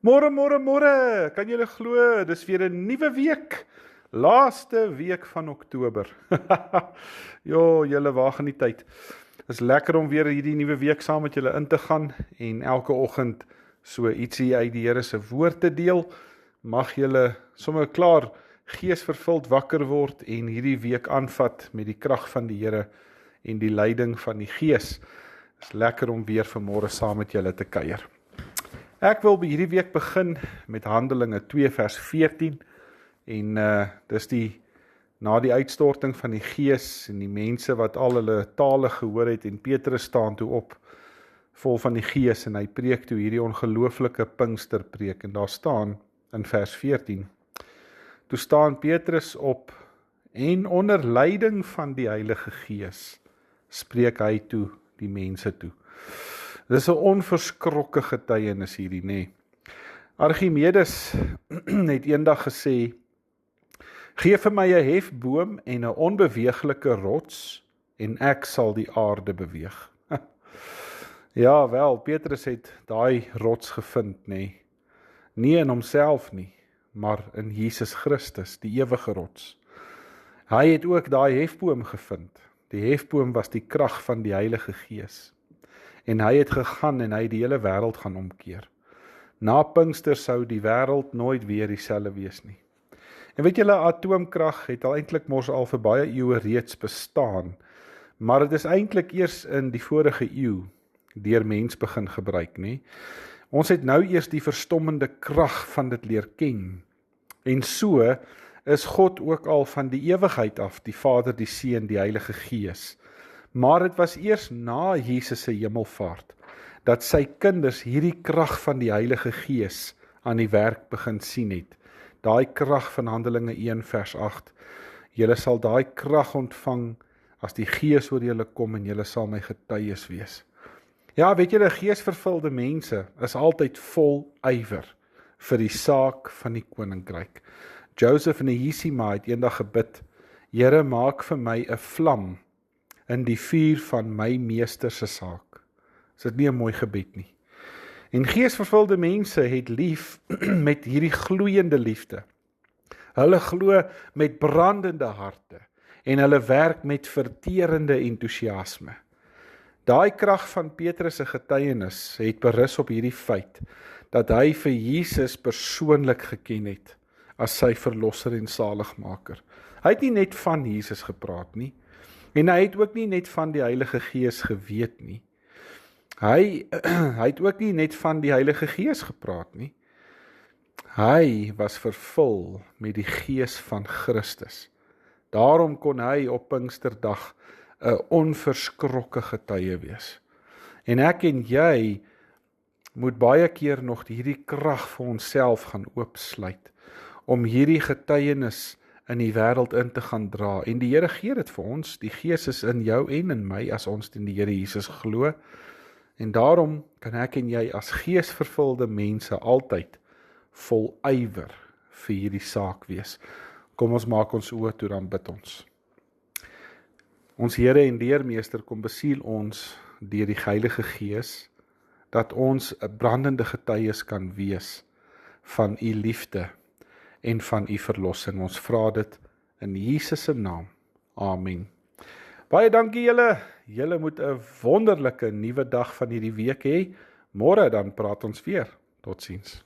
Môre, môre, môre, kan julle glo, dis weer 'n nuwe week, laaste week van Oktober. Julle waag in die tyd. Is lekker om weer hierdie nuwe week saam met julle in te gaan en elke oggend so ietsie uit die Here se woord te deel. Mag julle sommer klaar geesvervuld wakker word en hierdie week aanvat met die krag van die Here en die leiding van die Gees. Is lekker om weer vanmôre saam met julle te kuier. Ek wil by hierdie week begin met Handelinge 2 vers 14 en dis na die uitstorting van die Gees en die mense wat al hulle tale gehoor het en Petrus staan toe op vol van die Gees en hy preek toe hierdie ongelooflike Pinksterpreek en daar staan in vers 14. Toe staan Petrus op en onder leiding van die Heilige Gees spreek hy toe die mense toe. Dis 'n onverskrokke getuienis hierdie, nê. Archimedes het eendag gesê, gee vir my 'n hefboom en 'n onbeweeglike rots en ek sal die aarde beweeg. Ja, wel, Petrus het daai rots gevind, nê. Nie in homself nie, maar in Jesus Christus, die ewige rots. Hy het ook daai hefboom gevind. Die hefboom was die krag van die Heilige Gees. En hy het gegaan en hy het die hele wêreld gaan omkeer. Na Pinkster sou die wêreld nooit weer dieselfde wees nie. En weet julle, atoomkrag het al eintlik mos al vir baie eeue reeds bestaan, maar dit is eintlik eers in die vorige eeu deur mens begin gebruik, nie? Ons het nou eers die verstommende krag van dit leer ken. En so is God ook al van die ewigheid af, die Vader, die Seun, die Heilige Gees. Maar dit was eers na Jesus se hemelvaart, dat sy kinders hierdie krag van die Heilige Gees aan die werk begin sien het. Daai krag van Handelinge 1 vers 8. Julle sal daai krag ontvang as die Gees oor julle kom en julle sal my getuies wees. Ja, weet julle, geesvervulde mense is altyd vol ywer vir die saak van die koninkryk. Joseph en Nehisima het eendag gebid, Here, maak vir my 'n vlam in die vuur van my meester se saak. Is dit nie 'n mooi gebed nie? En geesvervulde mense het lief met hierdie gloeiende liefde. Hulle glo met brandende harte en hulle werk met verterende entoesiasme. Daai krag van Petrus se getuienis het berus op hierdie feit dat hy vir Jesus persoonlik geken het as sy verlosser en saligmaker. Hy het nie net van Jesus gepraat nie. En hy het ook nie net van die Heilige Gees geweet nie. Hy het ook nie net van die Heilige Gees gepraat nie. Hy was vervul met die Gees van Christus. Daarom kon hy op Pinksterdag 'n onverskrokke getuie wees. En ek en jy moet baie keer nog hierdie krag vir onsself gaan oopsluit, om hierdie getuienis in die wêreld in te gaan dra. En die Here gee dit vir ons, die Gees is in jou en in my as ons in die Here Jesus glo. En daarom kan ek en jy as geesvervulde mense altyd vol ywer vir hierdie saak wees. Kom ons maak ons oë toe, dan bid ons. Ons Here en Leermeester, kom besiel ons deur die Heilige Gees, dat ons 'n brandende getuies kan wees van u liefde en van u verlossing. Ons vra dit in Jesus se naam. Amen. Baie dankie julle. Julle moet 'n wonderlike nuwe dag van hierdie week hê. Môre dan praat ons weer. Totsiens.